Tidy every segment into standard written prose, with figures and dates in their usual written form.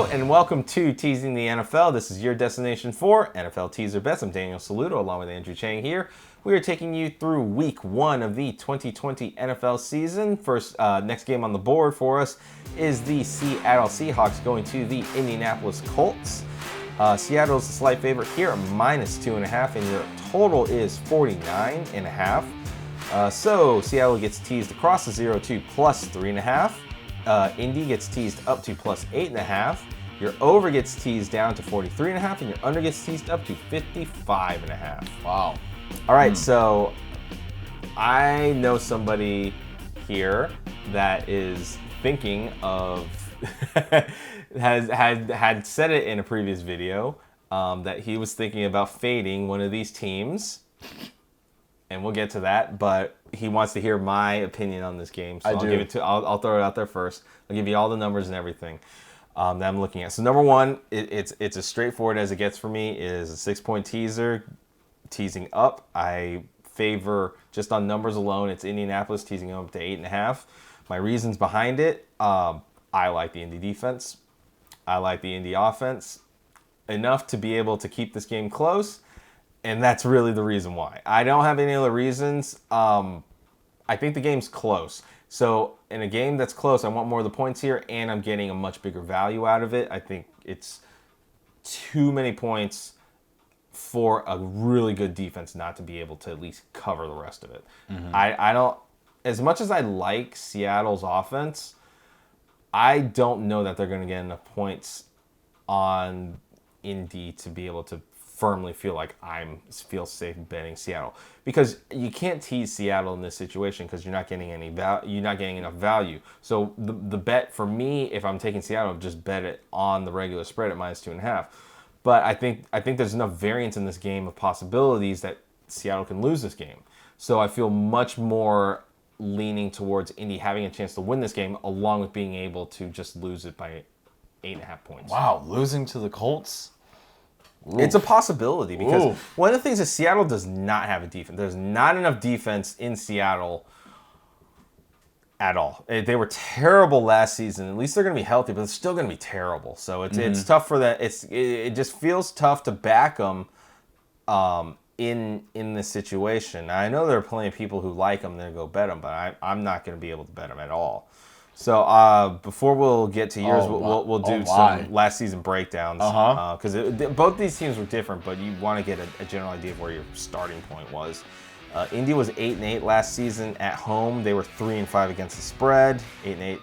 Hello and welcome to Teasing the NFL. This is your destination for NFL teaser bets. I'm Daniel Saludo along with Andrew Chang here. We are taking you through week 1 of the 2020 NFL season. First, next game on the board for us is the Seattle Seahawks going to the Indianapolis Colts. Seattle's a slight favorite here, minus 2.5, and your total is 49.5. So Seattle gets teased across the 0 to plus 3.5. Indy gets teased up to plus 8.5. Your over gets teased down to 43.5, and your under gets teased up to 55.5. Wow. All right, so I know somebody here that is thinking of had said it in a previous video that he was thinking about fading one of these teams, and we'll get to that. But he wants to hear my opinion on this game, so I'll throw it out there first. I'll give you all the numbers and everything that I'm looking at. So number one, it's as straightforward as it gets for me. Is a 6-point teaser, teasing up. I favor, just on numbers alone, it's Indianapolis teasing up to 8.5. My reasons behind it, I like the Indy defense. I like the Indy offense enough to be able to keep this game close. And that's really the reason why. I don't have any other reasons. I think the game's close. So in a game that's close, I want more of the points here, and I'm getting a much bigger value out of it. I think it's too many points for a really good defense not to be able to at least cover the rest of it. Mm-hmm. I don't, as much as I like Seattle's offense, I don't know that they're going to get enough points on Indy to be able to firmly feel like feel safe betting Seattle, because you can't tease Seattle in this situation because you're not getting enough value. So the bet for me, if I'm taking Seattle, just bet it on the regular spread at minus 2.5. But I think there's enough variance in this game of possibilities that Seattle can lose this game. So I feel much more leaning towards Indy having a chance to win this game, along with being able to just lose it by 8.5 points. Wow, losing to the Colts? Oof. It's a possibility because one of the things is Seattle does not have a defense. There's not enough defense in Seattle at all. They were terrible last season. At least they're going to be healthy, but it's still going to be terrible. So it's tough for that. It just feels tough to back them in this situation. Now, I know there are plenty of people who like them that go bet them, but I'm not going to be able to bet them at all. So before we'll get to yours, we'll do some last season breakdowns. Because both these teams were different, but you want to get a general idea of where your starting point was. Indy was 8-8 last season at home. They were 3-5 against the spread. 8-8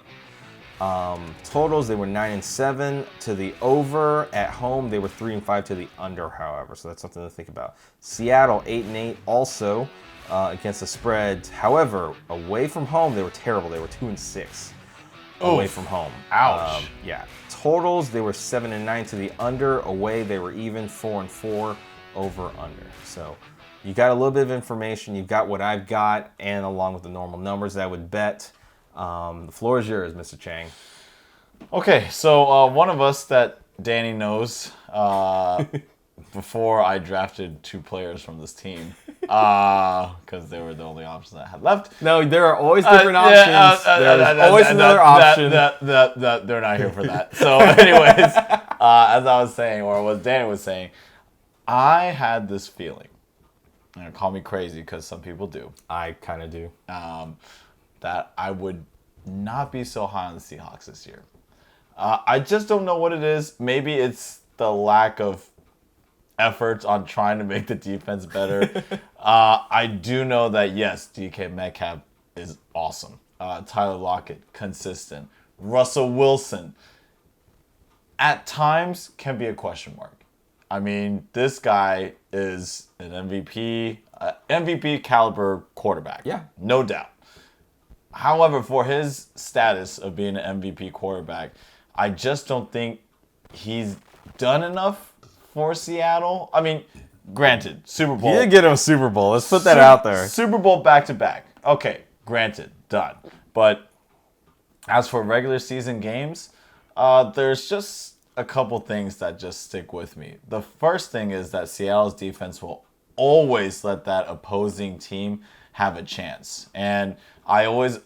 totals. They were 9-7 to the over at home. They were 3-5 to the under, however. So that's something to think about. Seattle 8-8 also against the spread. However, away from home, they were terrible. They were 2-6 away from home. Ouch. Yeah. Totals, they were 7-9 to the under. Away, they were even 4-4 over under. So you got a little bit of information. You got what I've got, and along with the normal numbers that I would bet. The floor is yours, Mr. Chang. Okay, so one of us that Danny knows, before I drafted 2 players from this team, because they were the only options I had left. No, there are always different options. There's always another option. They're not here for that. So anyways, as I was saying, or what Danny was saying, I had this feeling, and call me crazy because some people do. I kind of do. That I would not be so high on the Seahawks this year. I just don't know what it is. Maybe it's the lack of efforts on trying to make the defense better. I do know that, yes, DK Metcalf is awesome. Tyler Lockett, consistent. Russell Wilson, at times, can be a question mark. I mean, this guy is an MVP caliber quarterback. Yeah. No doubt. However, for his status of being an MVP quarterback, I just don't think he's done enough for Seattle. I mean, granted, Super Bowl. You did get him a Super Bowl. Let's put that out there. Super Bowl back-to-back. Okay, granted, done. But as for regular season games, there's just a couple things that just stick with me. The first thing is that Seattle's defense will always let that opposing team have a chance. And I always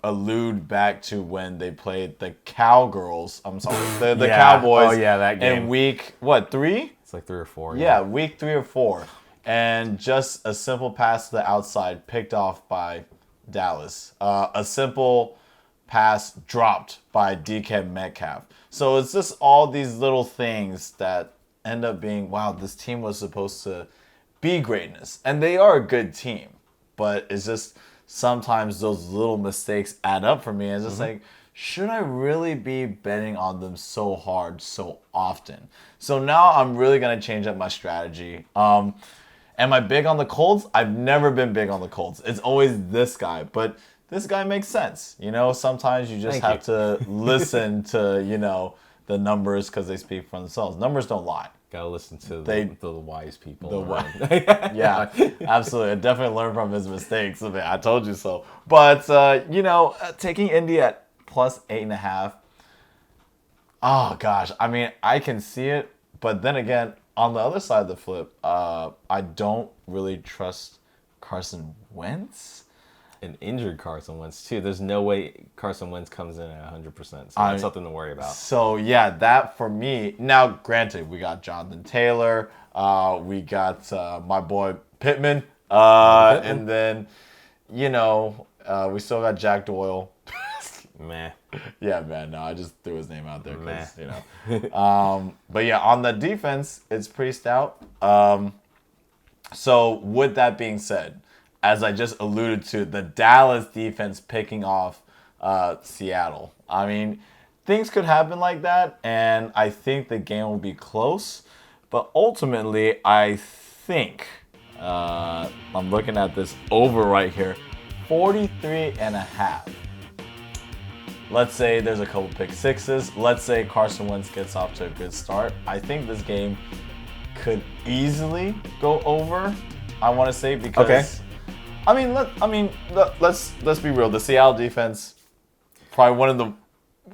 allude back to when they played the Cowgirls. I'm sorry, the Cowboys. Oh yeah, that game. In week 3? It's like 3 or 4. Yeah, week 3 or 4, and just a simple pass to the outside picked off by Dallas. A simple pass dropped by DK Metcalf. So it's just all these little things that end up being, wow, this team was supposed to be greatness. And they are a good team. But it's just sometimes those little mistakes add up for me. It's just like, should I really be betting on them so hard, so often? So now I'm really going to change up my strategy. Am I big on the Colts? I've never been big on the Colts. It's always this guy. But this guy makes sense. You know, sometimes you just have to listen to, you know, the numbers because they speak for themselves. Numbers don't lie. Gotta listen to the wise people. Yeah, absolutely. I definitely learned from his mistakes. I told you so. But, you know, taking Indy at plus 8.5. Oh, gosh. I mean, I can see it. But then again, on the other side of the flip, I don't really trust Carson Wentz. An injured Carson Wentz, too. There's no way Carson Wentz comes in at 100%. So that's something to worry about. So, yeah, that for me. Now, granted, we got Jonathan Taylor. We got my boy Pittman. And then, you know, we still got Jack Doyle. Meh. Yeah, man. No, I just threw his name out there because, you know. But, yeah, on the defense, it's pretty stout. So, with that being said, as I just alluded to, the Dallas defense picking off Seattle. I mean, things could happen like that, and I think the game will be close. But ultimately, I think, I'm looking at this over right here, 43.5. Let's say there's a couple pick sixes. Let's say Carson Wentz gets off to a good start. I think this game could easily go over, I want to say, because... Okay. Let's be real. The Seattle defense, probably one of the.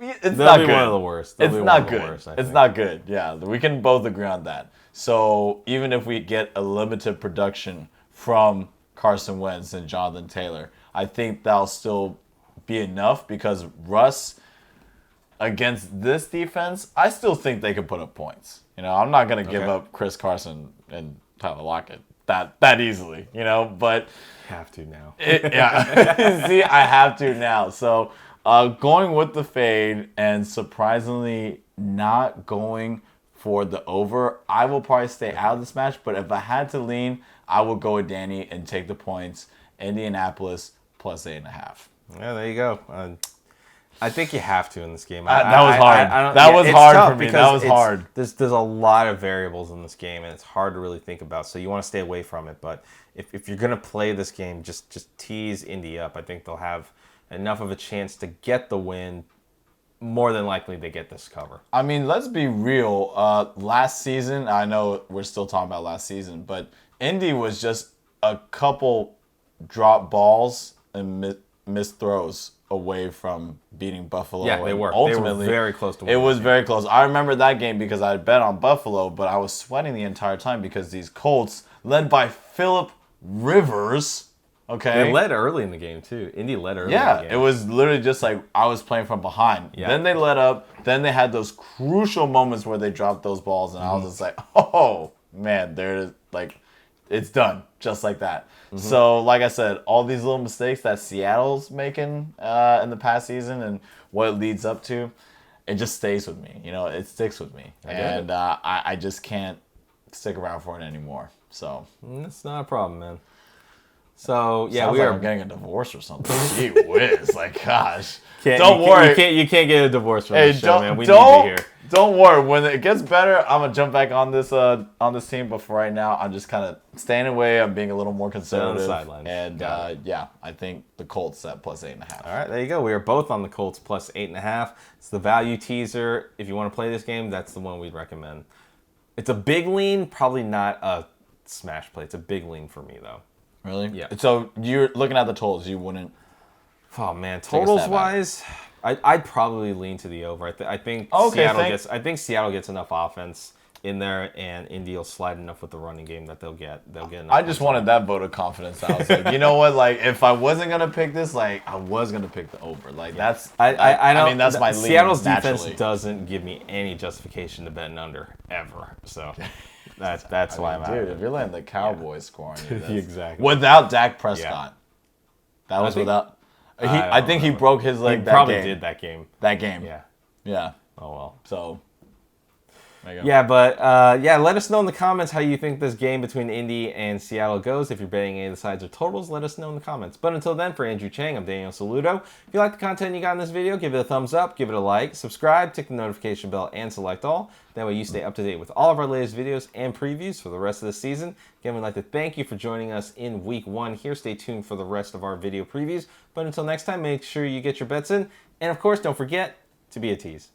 It's They'll not be good. one of the worst. It's not good. It's not good. Yeah, we can both agree on that. So even if we get a limited production from Carson Wentz and Jonathan Taylor, I think that'll still be enough because Russ against this defense, I still think they can put up points. You know, I'm not gonna give up Chris Carson and Tyler Lockett that easily. You know, but. Have to now. See, I have to now. So going with the fade and surprisingly not going for the over, I will probably stay out of this match. But if I had to lean, I would go with Danny and take the points. Indianapolis plus 8.5. Yeah, there you go. I think you have to in this game. That was hard. That was hard for me. That was hard. There's a lot of variables in this game, and it's hard to really think about. So you want to stay away from it. But if you're gonna play this game, just tease Indy up. I think they'll have enough of a chance to get the win. More than likely, they get this cover. I mean, let's be real. Last season, I know we're still talking about last season, but Indy was just a couple drop balls and missed throws away from beating Buffalo. Yeah, they were. Ultimately, they were very close to winning. It was very close. I remember that game because I bet on Buffalo, but I was sweating the entire time because these Colts, led by Phillip Rivers, okay? They led early in the game, too. Indy led early in the game. Yeah, it was literally just like I was playing from behind. Yeah. Then they let up. Then they had those crucial moments where they dropped those balls, and I was just like, oh, man, there's like, it's done just like that. So, like I said, all these little mistakes that Seattle's making in the past season and what it leads up to, it just stays with me. You know, it sticks with me. And I just can't stick around for it anymore. So it's not a problem, man. So yeah, sounds we like are I'm getting a divorce or something. Gee whiz, like gosh. Don't worry, you can't get a divorce from this show, man. We need you here. Don't worry. When it gets better, I'm gonna jump back on this team. But for right now, I'm just kind of staying away. I'm being a little more conservative. On the sidelines. And yeah, I think the Colts at plus 8.5. All right, there you go. We are both on the Colts plus 8.5. It's the value teaser. If you want to play this game, that's the one we'd recommend. It's a big lean, probably not a smash play. It's a big lean for me though. Really? Yeah. So you're looking at the totals. You wouldn't. Oh man, totals wise, I'd probably lean to the over. I think Seattle gets enough offense in there, and Indy will slide enough with the running game that they'll get enough. I just wanted that vote of confidence. I was like, you know what? Like, if I wasn't gonna pick this, like, I was gonna pick the over. Like, that's I mean, that's my lean. Seattle's naturally. defense doesn't give me any justification to bet an under ever. So that's why I'm out. Dude, if you're letting the Cowboys score on you, exactly without Dak Prescott, that was without. I think he broke his leg. He probably did that game. That game. Yeah. Oh well. So. Yeah, but let us know in the comments how you think this game between Indy and Seattle goes. If you're betting any of the sides or totals, let us know in the comments. But until then, for Andrew Chang, I'm Daniel Saludo. If you like the content you got in this video, give it a thumbs up, give it a like, subscribe, tick the notification bell, and select all. That way you stay up to date with all of our latest videos and previews for the rest of the season. Again, we'd like to thank you for joining us in Week 1 here. Stay tuned for the rest of our video previews. But until next time, make sure you get your bets in. And of course, don't forget to be a tease.